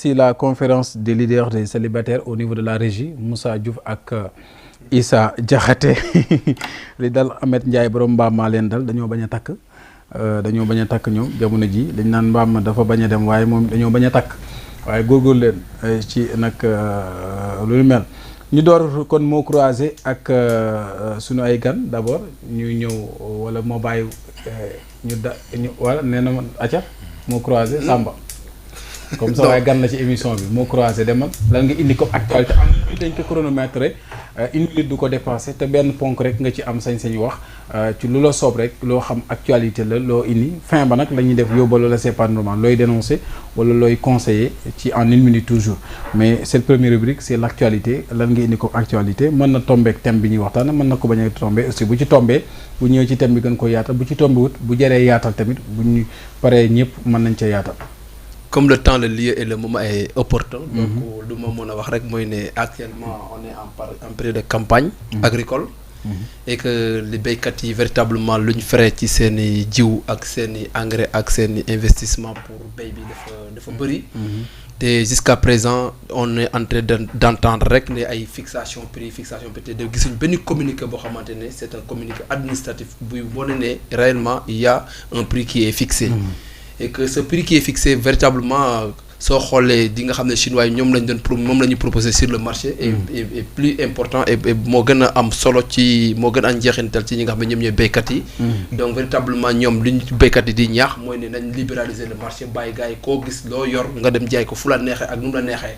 si la conférence des leaders des célibataires au niveau de la régie Moussa Diouf ak Issa Diakhaté li dal Ahmed Ndiaye borom mbaam maa leen dal dañoo bañ a takk ñoom jamono ji dañ naan mbaam dafa bañ a dem waaye moom dañoo bañ a takk waaye góorgóorlu leen ci nag lu mel ñu door kon moo croisé ak sunu ay gan d'abord ñu ñëw wala moo bàyyi ñu wala nee na ma acca moo croisé Samba comme ça waaye gan la ci émission bi moo croisé demal lan nga indi comme actualité am dañ ko chronomètre une minute du ko dépassé te benn ponk rek nga ci am sañ-sañ wax ci lu la soob rek loo xam actualité la loo indi fin ba nag la ñuy def yóbbaloo la c'est pas normal looy dénoncer wala looy conseiller ci en une minute toujours mais cette première rubrique c'est l'actualité lan nga indi comme actualité mën na tombeek thème bi ñuy waxtaan mën na ko bañ a tombé aussi bu ci tombé bu ñëwee ci thème bi gën ko yaatal bu ci tombé wut bu jëree yaatal tamit bu ñu paree ñëpp mën nañ ca yaatal. Comme le temps, le lieu et le moment est opportun, donc lu ma mën a wax rek mooy ne actuellement on est en période de campagne agricole et que les béykat yi véritablement lu ñu fere ci seen i jiw ak seen i engrais ak seen i investissement pour béy bi dafa bëri te jusqu'à présent on est en train d'entendre rek ne ay fixation prix peut-être de gisuñ benn communiqué boo xamante ne c'est un communiqué administratif buy wane ne réellement il y a un prix qui est fixé et que ce prix qui est fixé véritablement soo xoolee di nga xam ne chinois yi ñoom lañ doon moom la ñu proposé sur le marché et plus important et moo gën a am solo ci moo gën a njeexintal ci ñi nga xam ne ñoom ñooy béykat yi donc véritablement ñoom li ñu béykat yi di ñaax mooy ne nañ libéraliser le marché bàyyi gars yi koo gis loo yor nga dem jaay ko fu la neexee ak nu mu la neexee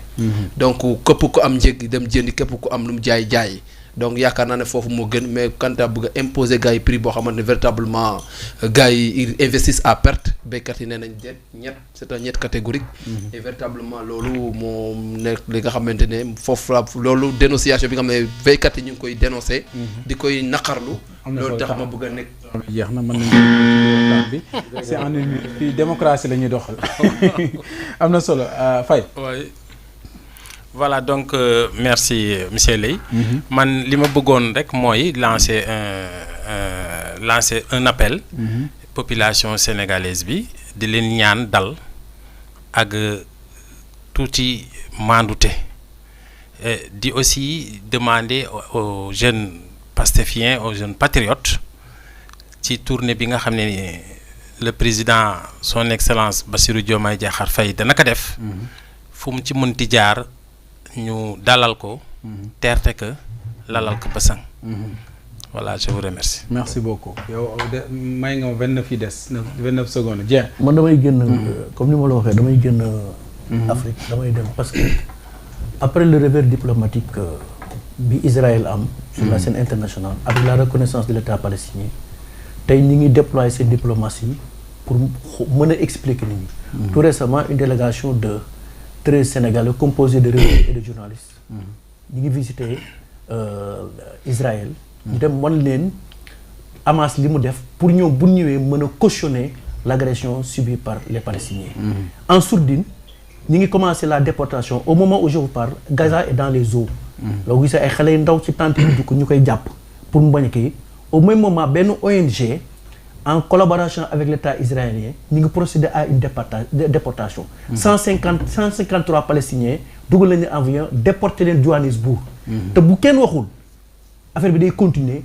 donc képp ku am njëg dem jëndi képp ku am lu mu jaay donc yaakaar naa ne foofu moo gën mais quand a bëgg a imposer gars yi prix boo xamante ne véritablement gars yi investissent à perte béykat yi nee nañ c'est un ñett catégorique et véritablement loolu moo nekk li nga xamante ne foofu la loolu dénonciation bi nga xam ne béykat yi ñu ngi koy dénoncer di koy naqarlu loolu tax ma bëgg a nekk jeex na mën nañu bi c'est en une minute fii démocratie la ñuy doxal am na solo Faye. Voilà donc merci monsieur Leye man li ma bëggoon rek mooy lancer un appel population sénégalaise bi di leen ñaan dal ak tuuti mandute di aussi demander aux jeunes pastéfiens aux jeunes patriotes ci tournée bi nga xam ne le président son excellence Bassirou Diomaye Diakhar Faye dana ko def fu mu ci mënti jaar ñu dalal ko teerte que lalal ko basang voilà je vous remercie. Merci beaucoup yow may nga 29 yi des 29 secondes Dieng. man damay génn comme ni ma la waxee damay génn Afrique damay dem parce que après le revers diplomatique bi Israël am sur la scène internationale avec la reconnaissance de l'État palestinien tey ñi ngi déployer cette diplomatie pour mën a expliquer nit ñi. Tout récemment une délégation de 13 Sénégalais composés de réfugiés et de journalistes ñu ngi visiter Israël ñu dem wan leen Hamas li mu def pour ñoom bu ñëwee mën a cautionner l'agression subie par les Palestiniens en sourdine ñu ngi commencé la déportation au moment où je vous parle Gaza est dans les eaux loo gisee ay xale yu ndaw ci tente yu dugg ñu koy jàpp pour mu bañ a kii au même moment benn ONG en collaboration avec l'État israélien ñu ngi procéder à une déportation 153 Palestiniens dugal lañu avion déporté leen Johannesburg te bu kenn waxul affaire bi day continuer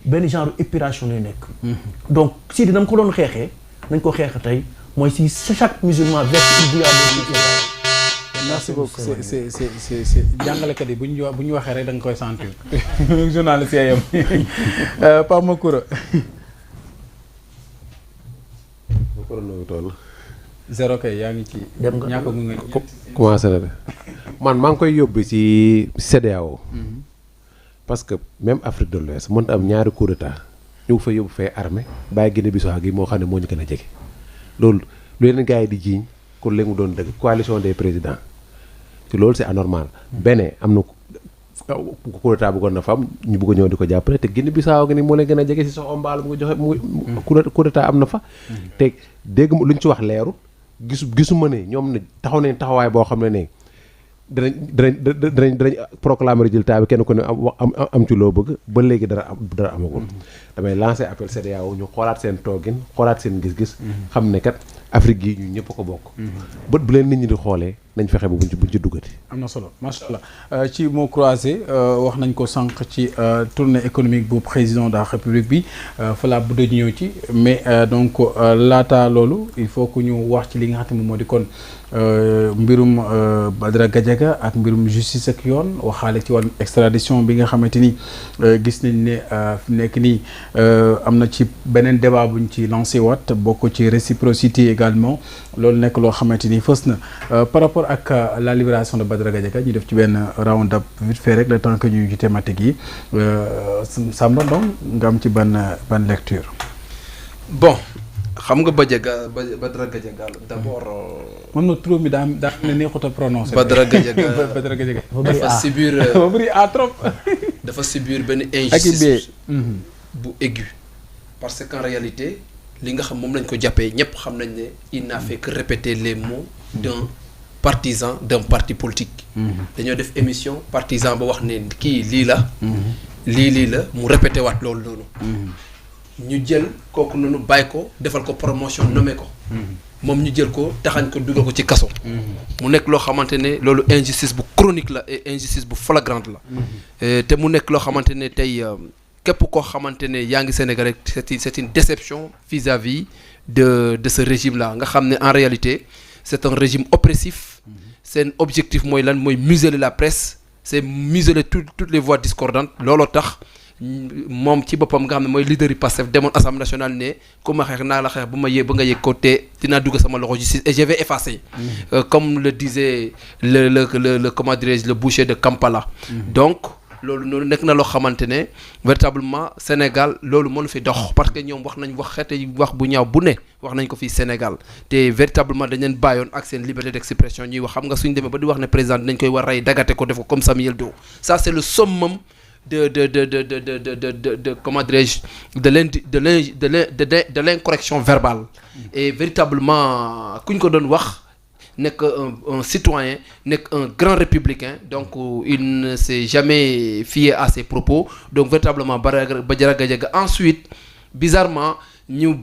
benn genre épuration lay nekk donc si dina ko doon xeexee nañ ko xeex tey mooy si chaque musulman verse une bouillade. Merci beaucoup c'est jàngalekat yi bu ñu waxee rek da nga koy sentir journaliste yam Pape Makoura zéro kay yaa ngi ci ñàkk gu nga commencé na de man maa ngi koy yóbbu ci CEDEAO parce que même Afrique de l'Ouest mënta am ñaari coup d'état ñu fa yóbbu fay armée bàyyi Guinée-Bissau gi moo xam ne moo ñu gën a jege loolu lu leen gars yi di jiiñ kon léegi mu doon dëgg coalition des présidents ci loolu c'est anormal beneen am na coup d'état bëggoon na fa am ñu bëgg ñëw di ko jàppale te Guinée-Bissau gi ni moo leen gën a jege si sox ombaal bu ko joxe mu coup d'état am na fa te dégg lu ñu ci wax leerul gisuma ne ñoom ne taxaw nañ taxawaay boo xam ne danañ proclamer résultat bi kenn ku ne am ci loo bëgg ba léegi dara amagul damay lancer appel CEDEAO ñu xoolaat seen toogin xoolaat seen gis-gis xam ne kat Afrique gi ñu ñëpp ko bokk bët bu leen nit ñi di xoolee nañ fexe ba buñ ci duggati. am na solo macha allah ci mot croisé wax nañ ko sànq ci tournée économique bu président de la république bi fa laa bëgg ñëw ci mais donc laata loolu il faut que ñu wax ci li nga xam ne moo di kon mbirum Badara Gadiaga ak mbirum justice ak yoon waxaale ci wàllum extradition bi nga xamante ni gis nañ ne fi nekk nii am na ci beneen débat buñ ci lancé waat bokk ci réciprocité également loolu nekk loo xamante ni fës na par rapport ak la libération de Badara Gadiaga ñu def ci benn round up vite fait rek le temps que ñu ci thématique yi Samba donc nga am ci ban lecture. bon xam nga Badara Gadiaga d'abord. moom nag tur bi daa ne neexut a prononcé. Badara Gadiaga dafa subir trop. dafa subir benn injustice bu aigu parce qu'en réalité li nga xam moom lañ ko jàppee ñëpp xam nañ ne il n'a fait que répéter les mots d'un partisan d'un parti politique. dañoo def émission partisan ba wax ne kii lii la. lii la mu répété waat loolu noonu. ñu jël kooku noonu bàyyi ko defal ko promotion nommé ko. moom ñu jël ko taxañ ko dugal ko ci kaso. mu nekk loo xamante ne loolu injustice bu chronique la et injustice bu flagrante la. te mu nekk loo xamante ne tey képp koo xamante ne yaa ngi Sénégal rek c'est une déception vis-à-vis de ce régime là nga xam ne en réalité c'est un régime oppressif. seen objectif mooy lan mooy museler la presse c'est museler toutes les voix discordantes looloo tax. moom ci boppam nga xam ne mooy leader yi Pastef demoon assemblée nationale ne ku ma xeex naa la xeex ba nga yëg ko te dinaa dugg sama loxo justice et je vais effacer. Comme le disait le comment dirais-je le boucher de Kampala. Donc loolu noonu nekk na loo xamante ne véritablement Sénégal loolu mënu fi dox parce que ñoom wax nañ xeeti wax bu ñaaw bu ne wax nañ ko fii Sénégal te véritablement dañ leen bàyyoon ak seen liberté d'expression ñuy wax xam nga suñ demee ba di wax ne président dinañ koy war rey dagate ko def ko comme Samuel Doe ça c'est le summum de comment dirais-je de l'incorrection verbale et véritablement ku ñu ko doon wax nekk un citoyen nekk un grand républicain donc il ne s'est jamais fié à ses propos donc véritablement Badara Gadiaga ensuite bizarrement ñu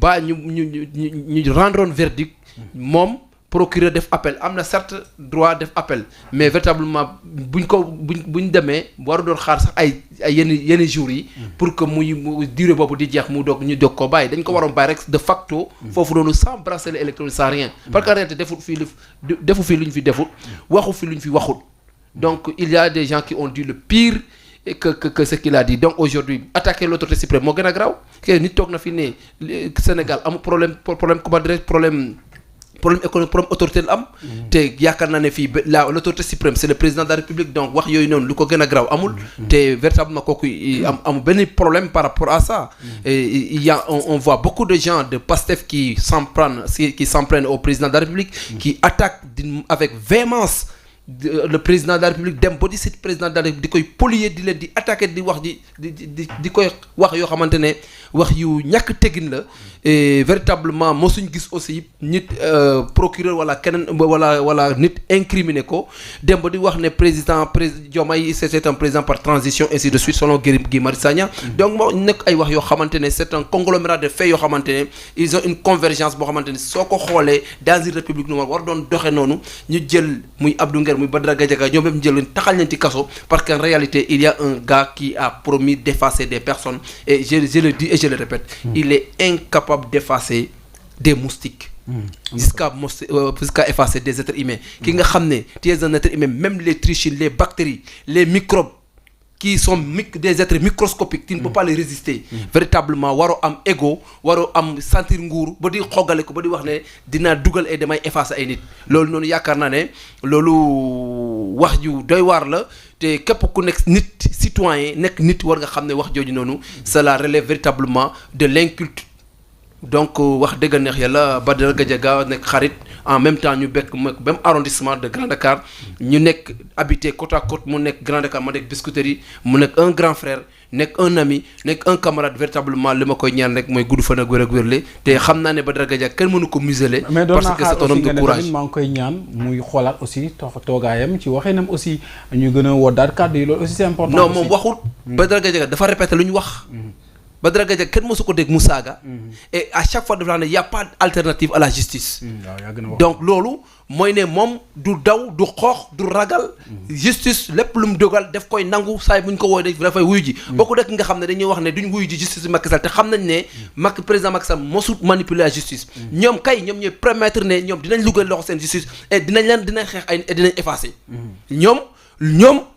rendroon verdict moom procureur def appel am na certes droit def appel mais véritablement buñ demee waru doon xaar sax ay yenn jours yi pour que muy durée boobu di jeex ñu doog ko bàyyi dañ ko waroon bàyyi rek de facto foofu noonu sans bracelet électronique sans rien parce que en réalité defu fii lu ñu fi defut waxu fi lu ñu fi waxut donc il y a des gens qui ont dit le pire et que ce qu'il a dit donc aujourd'hui attaquer l'autorité suprême moo gën a garaaw que nit toog na fi ne Sénégal amul problème comment dire problème économique problème autorité la am te yaakaar naa ne fii l'autorité suprême c'est le président de la République donc wax yooyu noonu lu ko gën a garaaw amul te véritablement kooku amul benn problème par rapport à ça et on voit beaucoup de gens de Pastef qui s'en prennent au président de la République qui attaquent avec véhémence le président de la République dem ba di sit président de la République di koy polier di leen di attaquer di wax di koy wax yoo xamante ne wax yu ñàkk teggin la et véritablement mosuñ gis aussi nit procureur wala keneen wala nit incriminé ko dem ba di wax ne président Diomaye c'est un président par transition ainsi de suite selon Guy Marius Sagna donc moo nekk ay wax yoo xamante ne c'est un conglomérat de faits yoo xamante ne ils ont une convergence boo xamante ne soo ko xoolee dans une république nu war doon doxe noonu ñu jël muy Abdou Nguer muy Badara Gadiaga ñoom ñëpp jël leen taxal leen ci kaso parce qu'en réalité il y a un gars qui a promis d'effacer des personnes et je le dis et je le répète il est incapable d'effacer des moustiques jusqu'à effacer des êtres humains ki nga xam ne tu es un être humain même les trichines les bactéries les microbes qui sont des êtres microscopiques tu ne peux pas les résister véritablement waroo am ego waroo am sentir nguur ba di xoggale ko ba di wax ne dinaa dugal ay damay effacer ay nit loolu noonu yaakaar naa ne loolu wax ju doy waar la te képp ku nekk nit citoyen nekk nit war nga xam ne wax jooju noonu cela relève véritablement de l'inculte donc wax dëgg neex yàlla Badara Gadiaga nekk xarit en même temps ñu bekk même arrondissement de Grand Dakar ñu nekk habité côte à côte mu nekk Grand Dakar ma nekk Biscuiterie mu nekk un grand frère nekk un ami nekk un camarade véritablement li ma koy ñaan rek mooy gudd fan ak wér ak wérle te xam naa ne Badara Gadiaga kenn mënu ko museler parce que c'est un homme de courage maa ngi koy ñaan muy xoolaat aussi toogaayam ci waxinam aussi ñu gën a woddaat kàddu yi loolu aussi c'est important non moom waxut Badara Gadiaga dafa répété lu ñu wax Badara Gadiaga kenn mosu ko dégg mu saaga. et à chaque fois dafa ne y a pas d'alternative à la justice. donc loolu mooy ne moom du daw du xoox du ragal. justice lépp lu mu dogal daf koy nangu saay bu ñu ko woowee dafay wuyu ji. bokku rek nga xam ne dañuy wax ne duñ wuyu ji justice Macky Sall te xam nañ ne président Macky Sall mosut manipuler la justice. ñoom ñoom ñooy permettre ne ñoom dinañ lugal loxo seen justice et dinañ xeex ay dinañ effacer. ñoom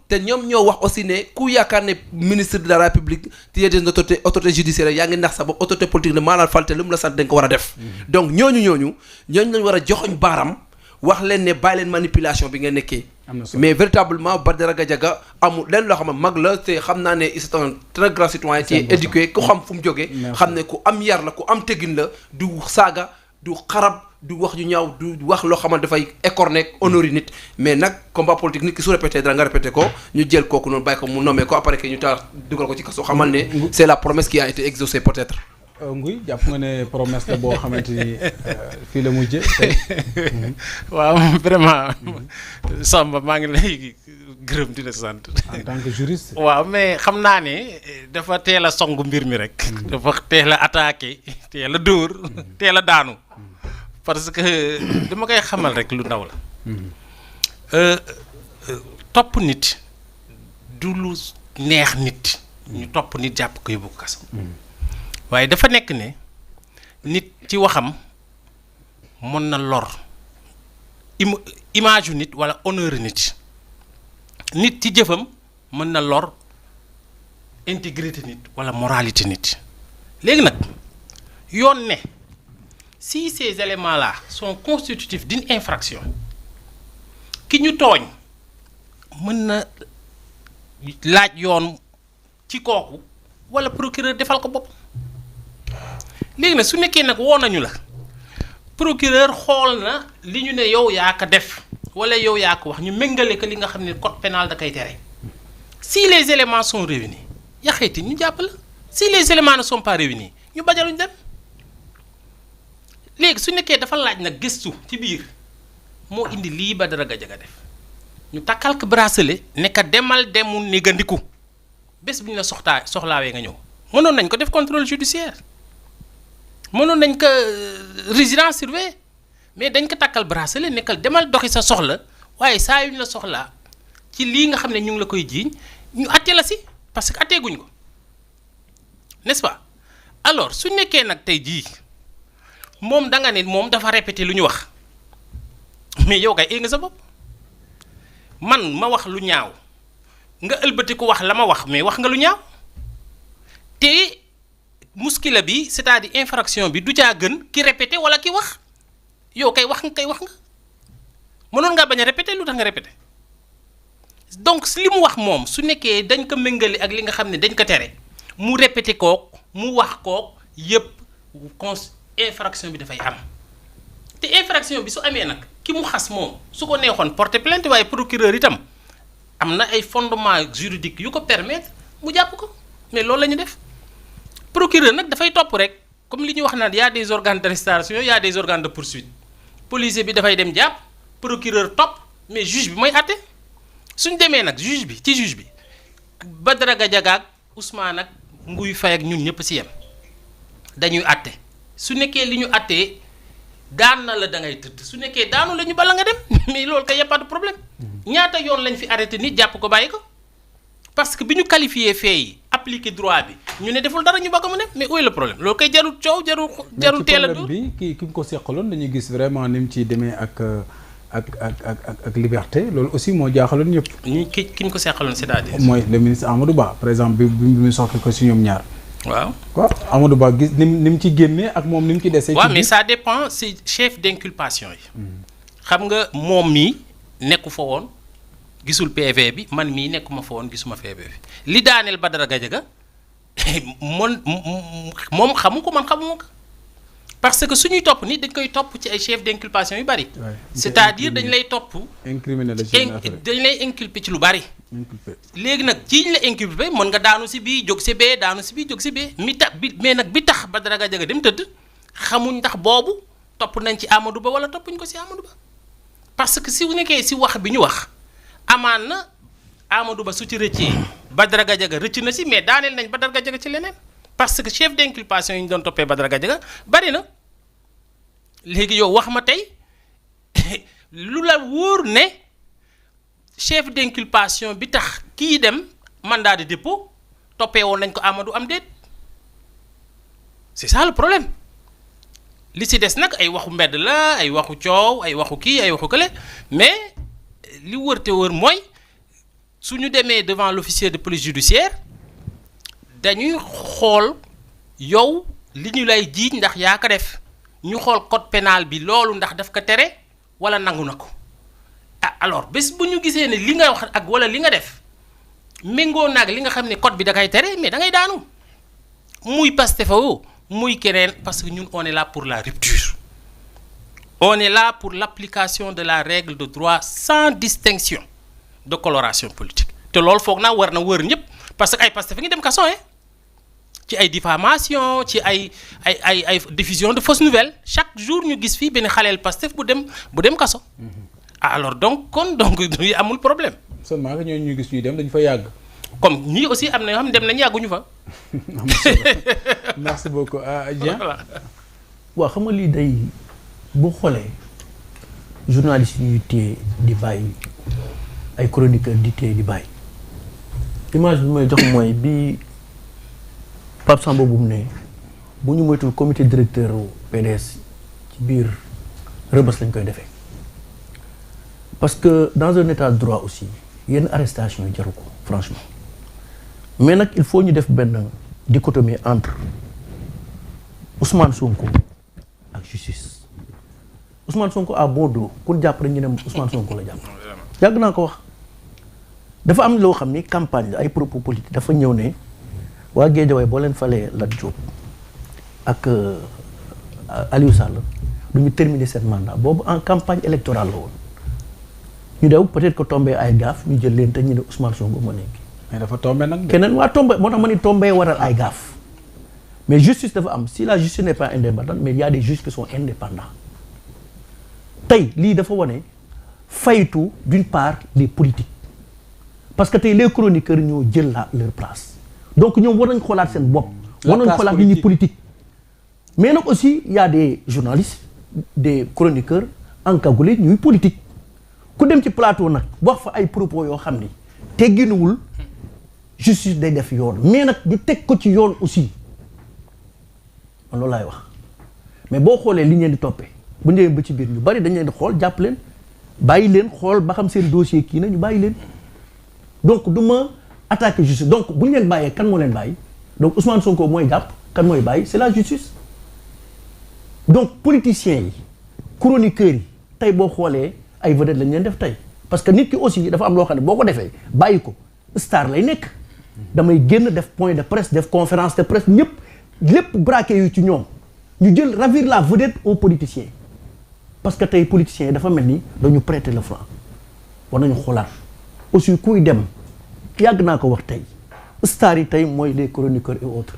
te ñoom ñoo wax aussi ne ku yaakaar ne ministre de la République te des autorité judiciaire yaa ngi nax sa bopp autorité politique ne maanaam falte lu mu la sant dañ ko war a def. donc ñooñu lañ war a joxoñ baaram wax leen ne bàyyi leen manipulation bi nga nekkee. mais véritablement Badara Gadiaga amul leen loo xam ne mag la te xam naa ne c'est un très grand citoyen qui est éduqué ku xam fu mu jógee. xam ne ku am yar la ku am teggin la du saaga du xarab. du wax ju ñaaw du wax loo xamante dafay écorner honoré nit mais nag combat politique nit ki su répété dara nga répété ko ñu jël kooku noonu bàyyi ko mu nommé ko après que ñu taal dugal ko ci kaso xamal ne c'est la promesse qui a été exaucée peut-être. Nguy jàpp nga ne promesse la boo xamante ni fii la mujjee tey. waaw vraiment Samba maa ngi lay gërëm di la sant. en tant que juriste. waaw mais xam naa ne dafa teel a songu mbir mi rek. dafa teel a attaqué teel a dóor teel a daanu. parce que dama koy xamal rek lu ndaw la. topp nit du lu neex nit. ñu topp nit jàpp ko yóbbu ko kaso. waaye dafa nekk ne nit ci waxam mën na lor image yu nit walla honneur nit nit ci jëfam mën na lor intégrité nit walla moralité nit léegi nag yoon ne si ces éléments-là sont constitutifs d'une infraction ki ñu tooñ mën na laaj yoon ci kooku walla procureur defal ko bopp léegi nag su nekkee nag woo nañu la procureur xool na li ñu ne yow yaa ko def walla yow yaa ko wax ñu méngale ko li nga xam ne code pénal da koy tere si les éléments sont réunis yaxeeti ñu jàpp la si les éléments ne sont pas réunis ñu bajaluñ dem léegi su nekkee dafa laaj nag gëstu ci biir moo indi lii Badara Gadiaga def ñu takkal ko bracelet ne ka demal demul négandiku bés bu ñu la soxlaawee nga ñëw mënoon nañ ko def contrôle judiciaire mënoon nañ ko résidence surveillée mais dañ ko takkal bracelet nekkal demal doxi sa soxla waaye saa yu ñu la soxlaa ci lii nga xam ne ñu ngi la koy jiiñ ñu àtte la si parce que àtteeguñ ko n'est-ce pas alors su nekkee nag tey jii moom da nga ne moom dafa répété lu ñu wax mais yow kay ee nga sa bopp man ma wax lu ñaaw nga ëlbati ko wax la ma wax mais wax nga lu ñaaw te muskila bi c'est-à-dire infraction bi du caa gën ki répété walla ki wax yow kay wax nga mënoon ngaa bañ a répété lu tax nga répété donc li mu wax moom su nekkee dañ ko méngale ak li nga xam ne dañ ko tere mu répété kook mu wax kook yépp infraction bi dafay am te infraction bi su amee nag ki mu xas moom su ko neexoon porter plainte waaye procureur itam am na ay fondement juridique yu ko permettre mu jàpp ko mais loolu la ñu def procureur nag dafay topp rek comme li ñu wax naan y a des organes d'arrestation y a des organes de poursuite policier bi dafay dem jàpp procureur topp mais juge bi mooy àtte suñ demee nag juge bi Badara Gadiaga ak Ousmane ak Nguy Faye ak ñun ñëpp ci yem dañuy àtte su nekkee li ñu àttee daan na la da ngay tëdd su nekkee daanu la ñu bala nga dem mais loolu kay y a pas de problème ñaata yoon lañ fi arrêté nit jàpp ko bàyyi ko parce que bi ñu qualifié fait yi appliqué droit bi ñu ne deful dara ñu bëgg mu dem mais où est le problème loolu kay jarul coow jarul teel a dóor bi ki mu ko seqaloon dañuy gis vraiment ni mu ciy demee ak liberté loolu aussi moo jaaxaloon ñëpp. ki ñu ko seqaloon c'est-à-dire. mooy le ministre Amadou Ba par exemple bi mu soxla ko si ñoom ñaar. waaw quoi Amadou Ba gis ni mu ci génnee ak moom ni mu ci desee. waaw mais ça dépend si chef d'inculpation yi. xam nga moom mii nekku fa woon gisul PV bi man mii nekkuma fa woon gisuma PV bi li daaneel Badara Gadiaga moom xamu ko man xamuma ko parce que suñuy topp nit dañ koy topp ci ay chef d'inculpation yu bari. c'est-à-dire dañ lay topp. incriminé la dañ lay inculpé ci lu bari. léegi nag jiiñ la inculpé mën nga daanu si bii jóg si bee daanu si bii jóg si bee mais nag bi tax Badara Gadiaga dem tëdd xamuñ ndax boobu topp nañ ci Amadou Ba wala toppuñ ko si Amadou Ba parce que si bu nekkee si wax bi ñu wax amaan na Amadou Ba su ci rëccee Badara Gadiaga rëcc na si mais daaneel nañ Badara Gadiaga ci leneen parce que chef d'inculpation yi ñu doon toppee Badara Gadiaga bari na léegi yow wax ma tey lu la wóor ne chef d'inculpation bi tax kii dem mandat de dépôt toppee woon nañ ko Amadou am déet c'est ça le problème li ci des nag ay waxu mbedd la ay waxu coow ay waxu kii ay waxu kële mais li wër te wër mooy su ñu demee devant l'officier de police judiciaire dañuy xool yow li ñu lay jiiñ ndax yaa ko def ñu xool code pénal bi loolu ndax daf ko tere wala nangu na ko ah alors bés bu ñu gisee ne li nga wax ak wala li nga def méngoo naag li nga xam ne code bi da koy tere mais da ngay daanu muy Pastef muy keneen parce que ñun on est là pour la rupture on est là pour l'application de la règle de droit sans distinction de coloration politique te loolu foog naa war na wër ñëpp parce que ay Pastef ngi dem kaso ci ay diffamation ci ay diffusion de fausses nouvelles chaque jour ñu gis fii benn xaleel Pastef bu dem kaso alors donc du amul problème. seulement que ñooñu ñu gis ñuy dem dañu fa yàgg. comme ñii aussi am na yoo xam ne dem nañu yàgguñu fa. merci beaucoup Dieng. waaw xam nga lii day bu xoolee journalistes yi ñuy téye di bàyyi ay chroniqueurs di téye di bàyyi image bi may jox mooy bi Pape Samba bu mu ne bu ñu moytul comité directeur PDS ci biir Rebeuss lañ koy defee parce que dans un état de droit aussi yenn arrestation yi jaru ko franchement mais nag il faut ñu def benn dichotomie entre Ousmane Sonko ak justice Ousmane Sonko à bon dos ku jàpp rek ñu ne Ousmane Sonko la jàpp yàgg naa ko wax dafa am loo xam ni campagne la ay propos politique dafa ñëw ne waa Guédiawaye boo leen falee Lat Diop ak Aliou Sall du ñu terminer seen mandat boobu en campagne électorale la woon ñu dew peut-être que tombé ay gaaf ñu jël leen te ñu ne Ousmane Sonko moo nekk. mais dafa tombé nag. keneen waa tombé moo tax ma ni tombé waral ay gaaf mais justice dafa am si la justice n'est pas indépendante mais il y a des juges qui sont indépendants tey lii dafa wane faytu d'une part les politiques parce que tey les chroniqueurs ñoo jël leur place donc ñoom war nañ xoolaat seen bopp. war nañ xoolaat nit ñi politique. mais nag aussi il y a des journalistes des chroniqueurs encagoulés ñuy politique ku dem ci plateau nag wax fa ay propos yoo xam ni tegginuwul justice day def yoon mais nag di teg ko ci yoon aussi man loolu laay wax mais boo xoolee li ngeen di toppee bu ñëwee ba ci biir ñu bari dañ leen di xool jàpp leen bàyyi leen xool ba xam seen dossier kii na ñu bàyyi leen donc du ma attaquer justice donc bu ñu leen bàyyee kan moo leen bàyyi donc Ousmane Sonko mooy jàpp kan mooy bàyyi c'est la justice donc politiciens yi chroniqueurs yi tey boo xoolee ay vedettes lañ leen def tey parce que nit ki aussi dafa am loo xam ne boo ko defee bàyyi ko star lay nekk damay génn def point de presse def conférence de presse ñëpp lépp braqué yu ci ñoom ñu jël ravir la vedette aux politiciens parce que tey politiciens yi dafa mel ni dañu prêter le flanc war nañu xoolaat aussi kuy dem yàgg naa ko wax tey star yi tey mooy les chroniqueurs et autres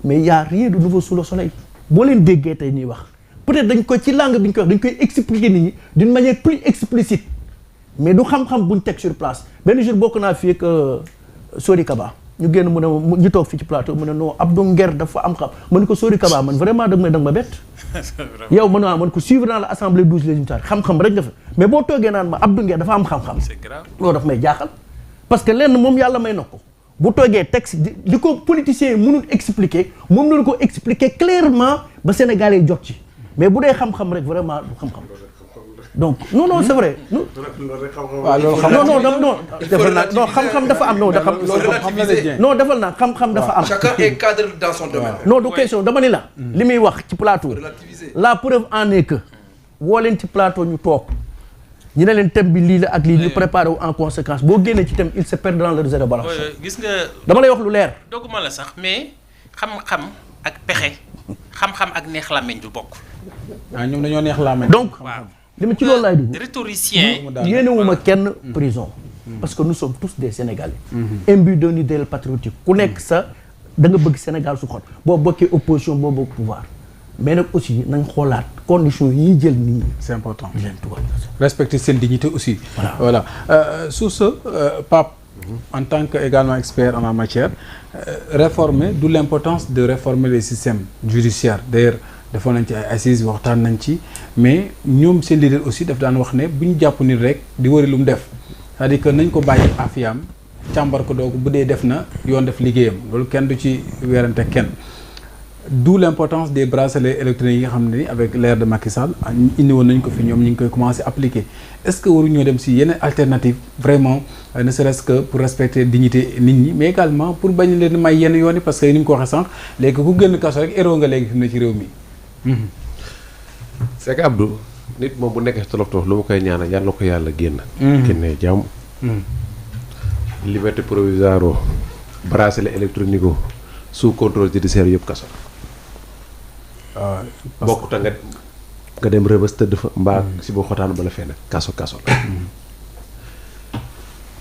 mais y a rien de nouveau sous le soleil boo leen déggee tey ñuy wax peut-être dañ ko ci langue bi ñu koy wax dañ koy expliquer nit ñi d'une manière plus explicite mais du xam-xam buñ teg sur place benn jour bokk naa fii ak Sori Kaba ñu génn mu ne ñu toog fii ci plateau mu ne non Abdou Nguer dafa am xam ma ne ko Sori Kaba man vraiment da nga ma bett yow man ko suivre dans l'assemblée 12 législative xam-xam rek nga fa mais boo toogee naan ma Abdou Nguer dafa am xam-xam loolu daf may jaaxal parce que lenn moom yàlla may na ko bu toogee texte li ko politiciens yi mënul expliquer moom nañu ko expliquer clairement ba Sénégalais yi jot ci mais bu dee xam-xam rek vraiment du xam-xam donc non c'est vrai. waaw loolu xam-xam dafa am defal naa xam-xam dafa am. chacun est cadre dans son domaine. non du question dama ni la. li muy wax ci plateau. la preuve en est que woo leen ci plateau ñu toog ñu ne leen thème bi lii la ak lii ñu préparé wu en conséquence boo génnee ci thème il se perd dans leurs élaborations. gis nga. dama lay wax lu leer. dogguma la sax mais xam-xam ak pexe xam-xam ak neex làmmiñ du bokk. ñoom dañoo neex làmmiñ. donc li ma ci loolu laay dugg. rhétoricien. yéenewuma kenn prison. parce que nous sommes tous des Sénégalais. imbus d'un idéal patriotique ku nekk sa da nga bëgg Sénégal su xol boo bokkee opposition boo bokk pouvoir mais nag aussi nañ xoolaat conditions yi ñuy jël nii. c'est important di leen tugal. respecter seen dignité aussi. voilà sur ce Pape en tant que également expert en la matière réformer d'où l'importance de réformer les systèmes judiciaires d'ailleurs defoon nañ ci ay assises waxtaan nañ ci mais ñoom seen leader aussi daf daan wax ne bu ñu jàpp nit rek di wëri lu mu def c'est-à-dire que nañ ko bàyyi afiyaam càmbar ko doog bu dee def na yoon def liggéeyam loolu kenn du ci weerante kenn d'où l'importance des bracelets électroniques yi nga xam ne ni avec l'ère de Macky Sall indi woon nañ ko fi ñoom ñu ngi koy commencer appliquer est-ce que waruñoo dem si yeneen alternative vraiment ne serait-ce que pour respecter dignité nit ñi mais également pour bañ leen may yenn yoon yi parce que ni mu ko waxee sànq léegi ku génn kaso rek héros nga léegi fi mu ne ci réew mi. c'est que Abdou nit moom bu nekkee tolof tolof lu ma koy ñaanal yàlla na ko yàlla génn. génnee jàmm. liberté provisoire bracelet électronique sous contrôle judiciaire yëpp kaso. bokkut a nga dem rëbës tëdd fa mbaa si boo xotaan ba la fee nag kaso la.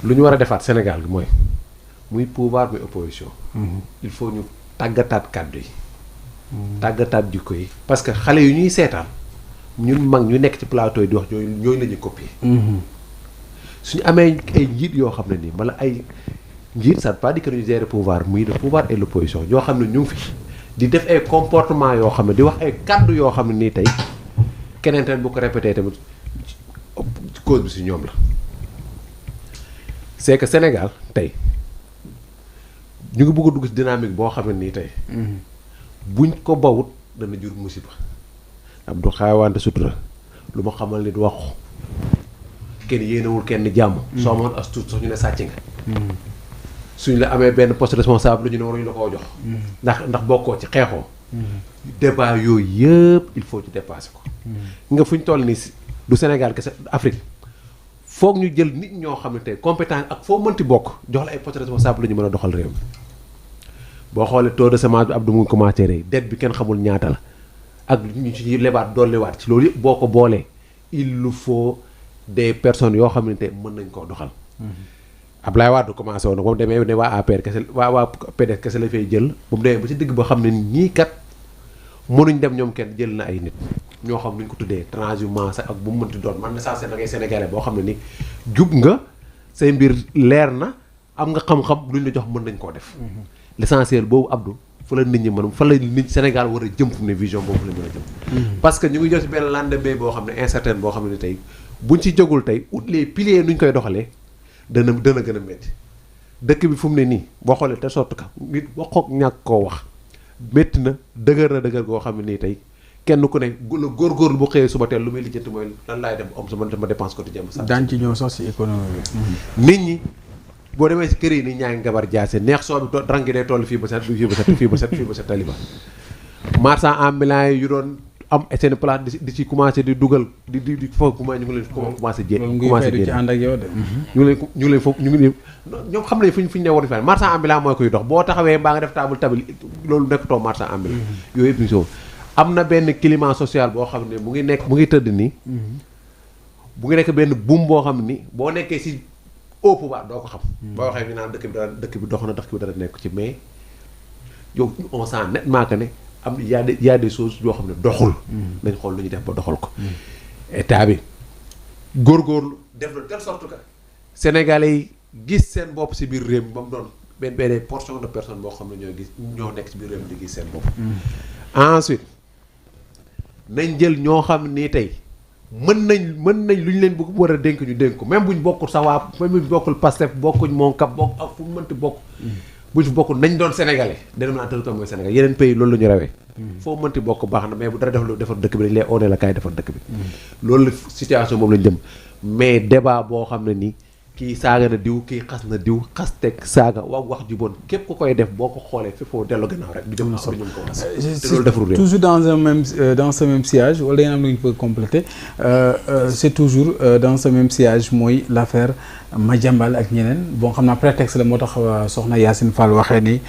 lu ñu war a defaat Sénégal gi mooy muy pouvoir muy opposition. il faut ñu tàggataat kàddu yi. tàggataat jikko yi parce que xale yu ñuy seetaan ñun mag ñu nekk ci plateau yi di wax ñooñu la ñuy copier. suñu amee ay njiit yoo xam ne nii wala ay njiit ça ne veut pas dire que ñu gérer pouvoir muy le pouvoir et l'opposition yoo xam ne ñu ngi fi di def ay comportement yoo xam ne di wax ay kàddu yoo xam ne nii tey keneen tamit bu ko répété tamit cause bi si ñoom la. c'est que Sénégal tey ñu ngi bëgg a dugg ci dynamique boo xam ne nii tey. buñ ko bawut dana jur musiba. am du xaawante sutura lu ma xamal nit waxu kenn yéenewul kenn jàmm. soo amoon as tuut sax ñu ne sàcc nga. suñ la amee benn poste responsable lu ñu ne waruñu la koo jox. ndax bokkoo ci xeexoo. débat yooyu yëpp il faut ñu dépasser ko. nga fu ñu toll nii du Sénégal kese Afrique foog ñu jël nit ñoo xam ne tey compétent ak foo mënti bokk jox la ay poste responsable lu ñu mën a doxal réew mi. boo xoolee taux de chômage bi Abdou mu ngi commencé rëy dette bi kenn xamul ñaata la ak ñu ci lebaat dolliwaat ci loolu yëpp boo ko boolee il nous faut des personnes yoo xam ne tey mën nañ koo doxal. Ablaye Wade commencé woon na moom demee ne waa APR kese waa PDS kese la fay jël ba mu demee ba ci digg ba xam ne ñii kat mënuñ dem ñoom kenn jël na ay nit ñoo xam nuñ ko tuddee transhumance ak bu mu mënti doon man na saa seen da ngay sénégalais boo xam ne ni jub nga say mbir leer na am nga xam-xam luñ la jox mën nañ koo def. L'essentiel boobu Abdou fa la nit ñi mën fa la nit Sénégal war a jëm fu ne vision boobu la mën a jëm. parce que ñu ngi jot ci benn lendemain boo xam ne incertain boo xam ne tey buñ ci jógul tey ut les piliers nuñ koy doxalee dana gën a métti dëkk bi fu mu ne nii boo xoolee te sorte ka nit waxoog ñàkk koo wax métti na dëgër goo xam ne nii tey kenn ku ne la góorgóorlu bu xëyee suba teel lu muy lijjanti mooy lan laay dem am sama dépense quotidienne sax. daan ci ñëw sax si économie bi. nit ñi boo demee si kër yi nit ñaa ngi gabar jaase neex soo bi rangi day toll fii ba set taliba marchand ambulant yi yu doon am seen place di ci commencé di dugal di foofu ñu ngi leen commencé jéem ànd ak yow de. ñu ngi leen foofu ñu ngi ñoom xam nañ fu ñu ne war a marchand ambulant mooy koy dox boo taxawee mbaa nga def table loolu nekkatoo marchand ambulant yooyu yëpp ñu soo am na benn climat social boo xam ne mu ngi tëdd nii bu ngi nekk benn buum boo xam ni boo nekkee si au pouvoir doo ko xam. boo waxee ñu naan dëkk bi dox na dëkk bi dara nekk ci mais yow on sent nettement que ne am y a des choses yoo xam ne doxul. nañ xool lu ñu def ba doxal ko. état bi góorgóorlu def na telle sorte que Sénégalais yi gis seen bopp si biir réew mi ba mu doon benn portion de personnes boo xam ne ñoo nekk si biir réew mi di gis seen bopp. ensuite nañ jël ñoo xam ni tey. mën nañ lu ñu leen bëgg war a dénk ñu dénk ko même buñ bokkul sax waa même buñ bokkul Pastef bokkuñ moom kap bokk ak fu mu mënti bokk buñ fi bokkul nañ doon sénégalais denam naa territoire mooy Sénégal yeneen pays loolu la ñu rawee foo mënti bokk baax na mais bu dara defar dëkk bi dañ lay oonee la kaay defar dëkk bi loolu la situation boobu lañ jëm mais débat boo xam ne nii kii saaga na diw kii xas na diw xas teg saaga wax ju bon képp ku koy def boo ko xoolee fi foo delloo gannaaw rek du jëm na solo ko wax te loolu defarul réew toujours dans ce même sillage wala yéen am na ñu peut compléter c'est toujours dans ce même sillage mooy l'affaire Madiambal ak ñeneen bon xam naa prétexte la moo tax soxna Yacine Fall waxee ni